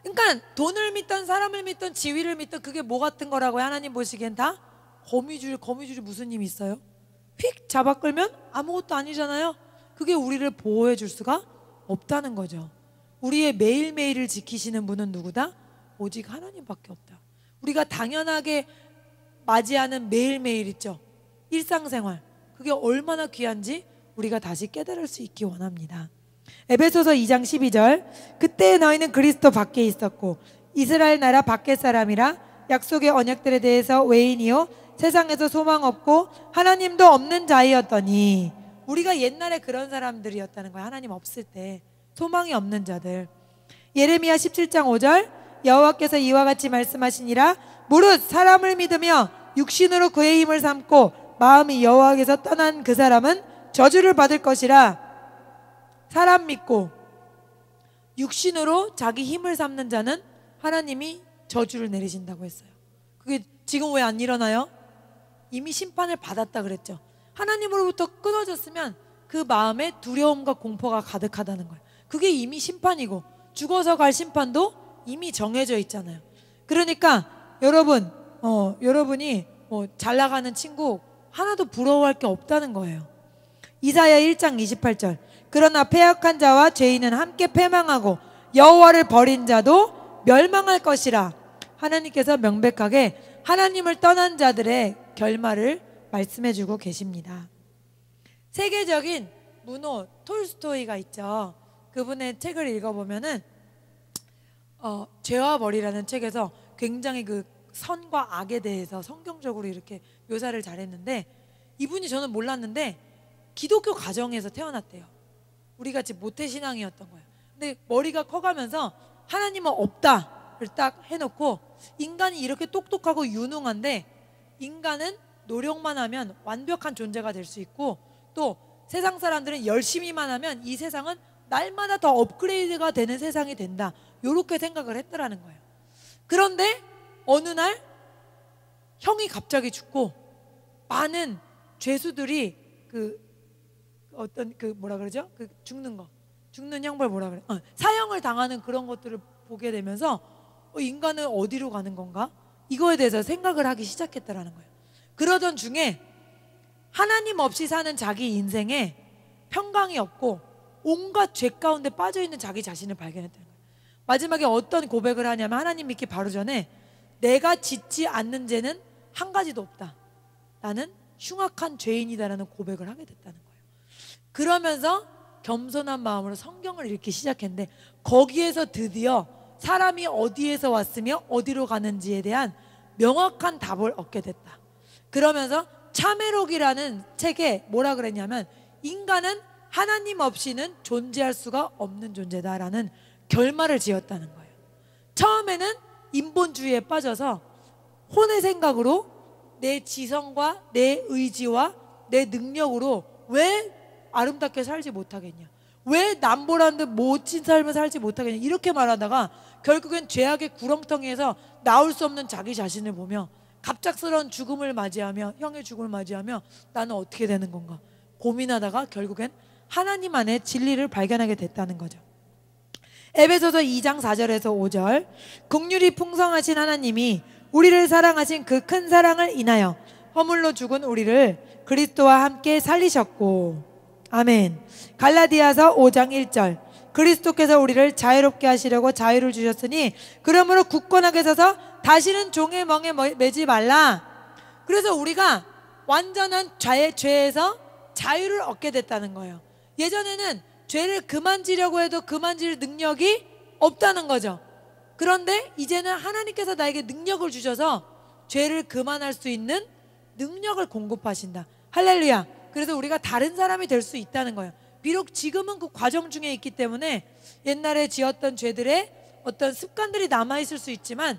그러니까 돈을 믿던 사람을 믿던 지위를 믿던 그게 뭐 같은 거라고요? 하나님 보시기엔 다 거미줄이 무슨 힘이 있어요? 휙 잡아 끌면 아무것도 아니잖아요. 그게 우리를 보호해 줄 수가 없다는 거죠. 우리의 매일매일을 지키시는 분은 누구다? 오직 하나님밖에 없다. 우리가 당연하게 맞이하는 매일매일 있죠. 일상생활. 그게 얼마나 귀한지 우리가 다시 깨달을 수 있기 원합니다. 에베소서 2장 12절 그때 너희는 그리스도 밖에 있었고 이스라엘 나라 밖의 사람이라 약속의 언약들에 대해서 외인이요 세상에서 소망 없고 하나님도 없는 자이었더니 우리가 옛날에 그런 사람들이었다는 거야. 하나님 없을 때 소망이 없는 자들. 예레미야 17장 5절 여호와께서 이와 같이 말씀하시니라 무릇 사람을 믿으며 육신으로 그의 힘을 삼고 마음이 여호와께서 떠난 그 사람은 저주를 받을 것이라. 사람 믿고 육신으로 자기 힘을 삼는 자는 하나님이 저주를 내리신다고 했어요. 그게 지금 왜 안 일어나요? 이미 심판을 받았다 그랬죠. 하나님으로부터 끊어졌으면 그 마음에 두려움과 공포가 가득하다는 거예요. 그게 이미 심판이고 죽어서 갈 심판도 이미 정해져 있잖아요. 그러니까 여러분이 잘 나가는 친구 하나도 부러워할 게 없다는 거예요. 이사야 1장 28절 그러나 패역한 자와 죄인은 함께 패망하고 여호와를 버린 자도 멸망할 것이라. 하나님께서 명백하게 하나님을 떠난 자들의 결말을 말씀해주고 계십니다. 세계적인 문호 톨스토이가 있죠. 그분의 책을 읽어보면은 죄와 벌이라는 책에서 굉장히 그 선과 악에 대해서 성경적으로 이렇게 묘사를 잘했는데, 이분이 저는 몰랐는데 기독교 가정에서 태어났대요. 우리같이 모태신앙이었던 거예요. 근데 머리가 커가면서 하나님은 없다를 딱 해놓고, 인간이 이렇게 똑똑하고 유능한데 인간은 노력만 하면 완벽한 존재가 될 수 있고, 또 세상 사람들은 열심히만 하면 이 세상은 날마다 더 업그레이드가 되는 세상이 된다, 이렇게 생각을 했더라는 거예요. 그런데 어느 날 형이 갑자기 죽고 많은 죄수들이 뭐라 그러죠? 죽는 형벌 뭐라 그래? 사형을 당하는 그런 것들을 보게 되면서 인간은 어디로 가는 건가? 이거에 대해서 생각을 하기 시작했다라는 거예요. 그러던 중에 하나님 없이 사는 자기 인생에 평강이 없고 온갖 죄 가운데 빠져있는 자기 자신을 발견했다는 거예요. 마지막에 어떤 고백을 하냐면, 하나님 믿기 바로 전에 내가 짓지 않는 죄는 한 가지도 없다, 나는 흉악한 죄인이다라는 고백을 하게 됐다는 거예요. 그러면서 겸손한 마음으로 성경을 읽기 시작했는데, 거기에서 드디어 사람이 어디에서 왔으며 어디로 가는지에 대한 명확한 답을 얻게 됐다. 그러면서 참회록이라는 책에 뭐라 그랬냐면, 인간은 하나님 없이는 존재할 수가 없는 존재다라는 결말을 지었다는 거예요. 처음에는 인본주의에 빠져서 혼의 생각으로 내 지성과 내 의지와 내 능력으로 왜 아름답게 살지 못하겠냐, 왜 남보라는 듯 멋진 삶을 살지 못하겠냐, 이렇게 말하다가 결국엔 죄악의 구렁텅이에서 나올 수 없는 자기 자신을 보며 갑작스러운 죽음을 맞이하며, 형의 죽음을 맞이하며 나는 어떻게 되는 건가 고민하다가 결국엔 하나님 안에 진리를 발견하게 됐다는 거죠. 에베소서 2장 4절에서 5절, 긍휼이 풍성하신 하나님이 우리를 사랑하신 그 큰 사랑을 인하여 허물로 죽은 우리를 그리스도와 함께 살리셨고, 아멘. 갈라디아서 5장 1절, 그리스도께서 우리를 자유롭게 하시려고 자유를 주셨으니 그러므로 굳건하게 서서 다시는 종의 멍에 매지 말라. 그래서 우리가 완전한 죄에서 자유를 얻게 됐다는 거예요. 예전에는 죄를 그만지려고 해도 그만질 능력이 없다는 거죠. 그런데 이제는 하나님께서 나에게 능력을 주셔서 죄를 그만할 수 있는 능력을 공급하신다. 할렐루야. 그래서 우리가 다른 사람이 될 수 있다는 거예요. 비록 지금은 그 과정 중에 있기 때문에 옛날에 지었던 죄들의 어떤 습관들이 남아있을 수 있지만,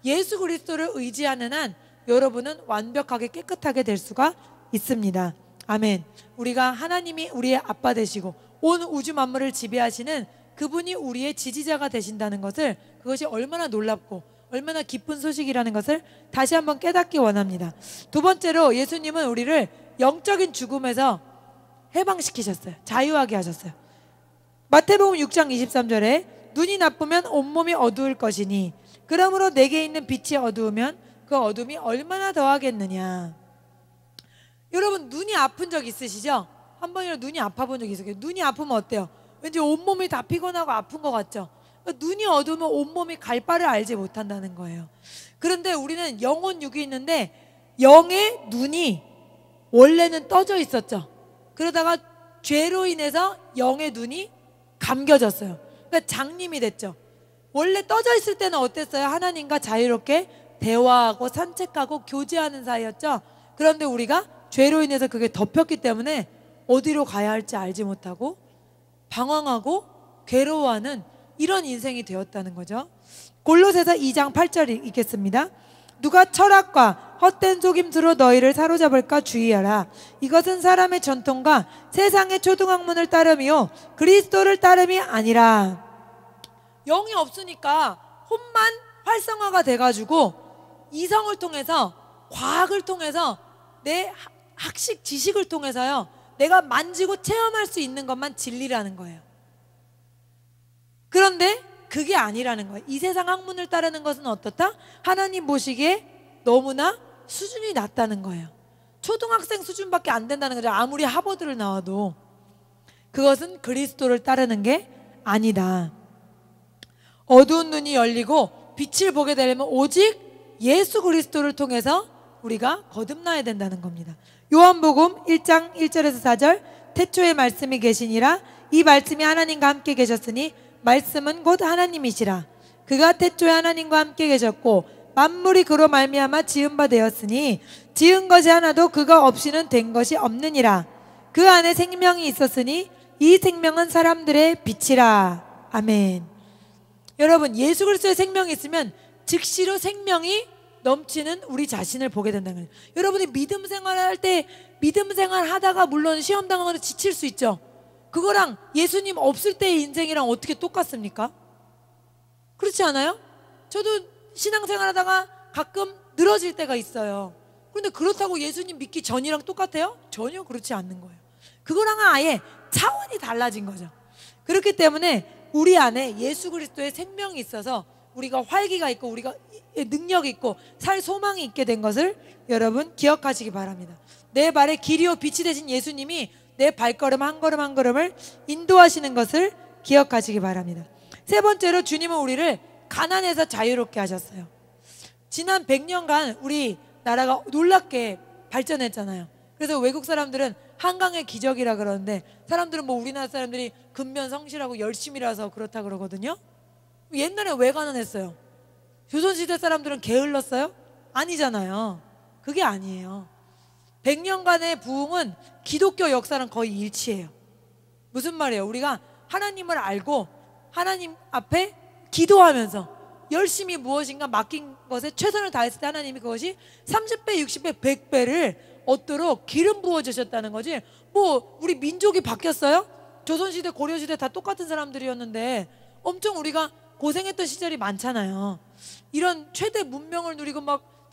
예수 그리스도를 의지하는 한 여러분은 완벽하게 깨끗하게 될 수가 있습니다. 아멘. 우리가 하나님이 우리의 아빠 되시고 온 우주 만물을 지배하시는 그분이 우리의 지지자가 되신다는 것을, 그것이 얼마나 놀랍고 얼마나 기쁜 소식이라는 것을 다시 한번 깨닫기 원합니다. 두 번째로, 예수님은 우리를 영적인 죽음에서 해방시키셨어요. 자유하게 하셨어요. 마태복음 6장 23절에 눈이 나쁘면 온몸이 어두울 것이니 그러므로 내게 있는 빛이 어두우면 그 어둠이 얼마나 더하겠느냐. 여러분, 눈이 아픈 적 있으시죠? 한 번이라도 눈이 아파본 적 있으세요? 눈이 아프면 어때요? 왠지 온몸이 다 피곤하고 아픈 것 같죠? 눈이 어두우면 온몸이 갈 바를 알지 못한다는 거예요. 그런데 우리는 영혼 육이 있는데 영의 눈이 원래는 떠져 있었죠. 그러다가 죄로 인해서 영의 눈이 감겨졌어요. 그러니까 장님이 됐죠. 원래 떠져 있을 때는 어땠어요? 하나님과 자유롭게 대화하고 산책하고 교제하는 사이였죠. 그런데 우리가 죄로 인해서 그게 덮였기 때문에 어디로 가야 할지 알지 못하고 방황하고 괴로워하는 이런 인생이 되었다는 거죠. 골로새서 2장 8절 읽겠습니다. 누가 철학과 헛된 속임수로 너희를 사로잡을까 주의하라. 이것은 사람의 전통과 세상의 초등학문을 따름이요 그리스도를 따름이 아니라. 영이 없으니까 혼만 활성화가 돼가지고 이성을 통해서, 과학을 통해서, 내 학식 지식을 통해서요 내가 만지고 체험할 수 있는 것만 진리라는 거예요. 그런데 그게 아니라는 거예요. 이 세상 학문을 따르는 것은 어떻다? 하나님 보시기에 너무나 수준이 낮다는 거예요. 초등학생 수준밖에 안 된다는 거죠. 아무리 하버드를 나와도. 그것은 그리스도를 따르는 게 아니다. 어두운 눈이 열리고 빛을 보게 되려면 오직 예수 그리스도를 통해서 우리가 거듭나야 된다는 겁니다. 요한복음 1장 1절에서 4절, 태초에 말씀이 계시니라. 이 말씀이 하나님과 함께 계셨으니 말씀은 곧 하나님이시라. 그가 태초에 하나님과 함께 계셨고 만물이 그로 말미암아 지은 바 되었으니 지은 것이 하나도 그가 없이는 된 것이 없느니라. 그 안에 생명이 있었으니 이 생명은 사람들의 빛이라. 아멘. 여러분, 예수 그리스도의 생명이 있으면 즉시로 생명이 넘치는 우리 자신을 보게 된다는 거예요. 여러분이 믿음 생활할 때 믿음 생활 하다가 물론 시험 당하거나 지칠 수 있죠. 그거랑 예수님 없을 때의 인생이랑 어떻게 똑같습니까? 그렇지 않아요? 저도 신앙생활 하다가 가끔 늘어질 때가 있어요. 그런데 그렇다고 예수님 믿기 전이랑 똑같아요? 전혀 그렇지 않는 거예요. 그거랑은 아예 차원이 달라진 거죠. 그렇기 때문에 우리 안에 예수 그리스도의 생명이 있어서 우리가 활기가 있고 우리가 능력이 있고 살 소망이 있게 된 것을 여러분 기억하시기 바랍니다. 내 발의 길이요 빛이 되신 예수님이 내 발걸음 한 걸음 한 걸음을 인도하시는 것을 기억하시기 바랍니다. 세 번째로, 주님은 우리를 가난에서 자유롭게 하셨어요. 지난 100년간 우리 나라가 놀랍게 발전했잖아요. 그래서 외국 사람들은 한강의 기적이라 그러는데, 사람들은 뭐 우리나라 사람들이 근면 성실하고 열심히라서 그렇다 그러거든요. 옛날에 왜 가난했어요? 조선시대 사람들은 게을렀어요? 아니잖아요. 그게 아니에요. 100년간의 부흥은 기독교 역사랑 거의 일치해요. 무슨 말이에요? 우리가 하나님을 알고 하나님 앞에 기도하면서 열심히 무엇인가 맡긴 것에 최선을 다했을 때 하나님이 그것이 30배, 60배, 100배를 얻도록 기름 부어주셨다는 거지. 뭐 우리 민족이 바뀌었어요? 조선시대, 고려시대 다 똑같은 사람들이었는데 엄청 우리가 고생했던 시절이 많잖아요. 이런 최대 문명을 누리고 막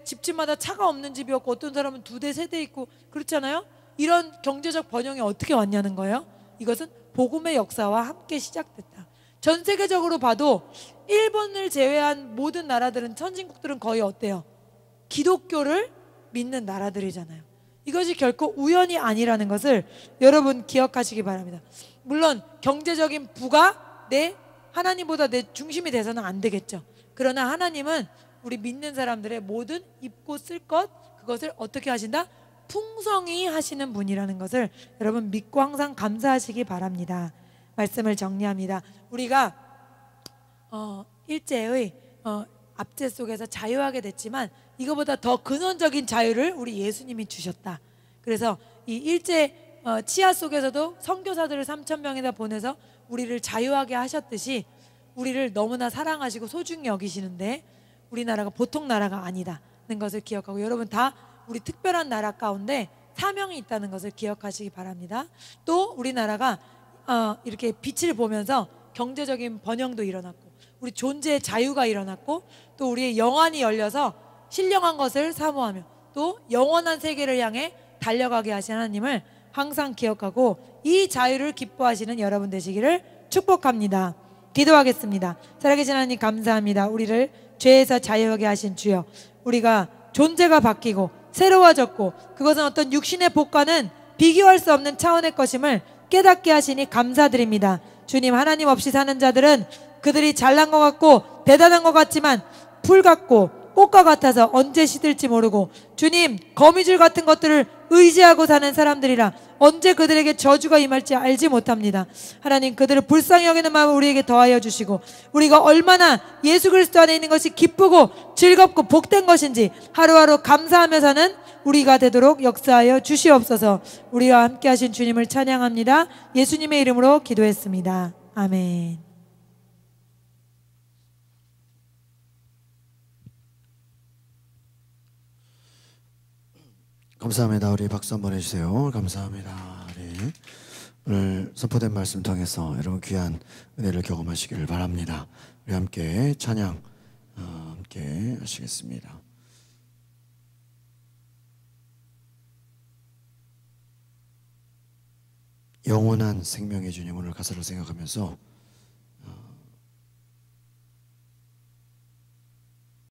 집집마다 차가 없는 집이 없고 어떤 사람은 2대, 3대 있고 그렇잖아요. 이런 경제적 번영이 어떻게 왔냐는 거예요. 이것은 복음의 역사와 함께 시작됐다. 전 세계적으로 봐도 일본을 제외한 모든 나라들은, 선진국들은 거의 어때요? 기독교를 믿는 나라들이잖아요. 이것이 결코 우연이 아니라는 것을 여러분 기억하시기 바랍니다. 물론 경제적인 부가 하나님보다 내 중심이 돼서는 안 되겠죠. 그러나 하나님은 우리 믿는 사람들의 모든 입고 쓸 것, 그것을 어떻게 하신다? 풍성히 하시는 분이라는 것을 여러분 믿고 항상 감사하시기 바랍니다. 말씀을 정리합니다. 우리가 일제의 압제 속에서 자유하게 됐지만 이거보다 더 근원적인 자유를 우리 예수님이 주셨다. 그래서 이 일제 치하 속에서도 선교사들을 3,000명이나 보내서 우리를 자유하게 하셨듯이 우리를 너무나 사랑하시고 소중히 여기시는데 우리나라가 보통 나라가 아니다는 것을 기억하고, 여러분 다 우리 특별한 나라 가운데 사명이 있다는 것을 기억하시기 바랍니다. 또 우리나라가 이렇게 빛을 보면서 경제적인 번영도 일어났고 우리 존재의 자유가 일어났고 또 우리의 영안이 열려서 신령한 것을 사모하며 또 영원한 세계를 향해 달려가게 하신 하나님을 항상 기억하고 이 자유를 기뻐하시는 여러분 되시기를 축복합니다. 기도하겠습니다. 살아계신 하나님 감사합니다. 우리를 죄에서 자유하게 하신 주여, 우리가 존재가 바뀌고 새로워졌고 그것은 어떤 육신의 복과는 비교할 수 없는 차원의 것임을 깨닫게 하시니 감사드립니다. 주님, 하나님 없이 사는 자들은 그들이 잘난 것 같고 대단한 것 같지만 풀 같고 꽃과 같아서 언제 시들지 모르고, 주님, 거미줄 같은 것들을 의지하고 사는 사람들이라 언제 그들에게 저주가 임할지 알지 못합니다. 하나님, 그들을 불쌍히 여기는 마음을 우리에게 더하여 주시고 우리가 얼마나 예수 그리스도 안에 있는 것이 기쁘고 즐겁고 복된 것인지 하루하루 감사하며 사는 우리가 되도록 역사하여 주시옵소서. 우리와 함께 하신 주님을 찬양합니다. 예수님의 이름으로 기도했습니다. 아멘. 감사합니다. 우리 박수 한번 해주세요. 감사합니다. 우리 오늘 선포된 말씀 통해서 여러분 귀한 은혜를 경험하시기를 바랍니다. 우리 함께 찬양 함께 하시겠습니다. 영원한 생명의 주님, 오늘 가사를 생각하면서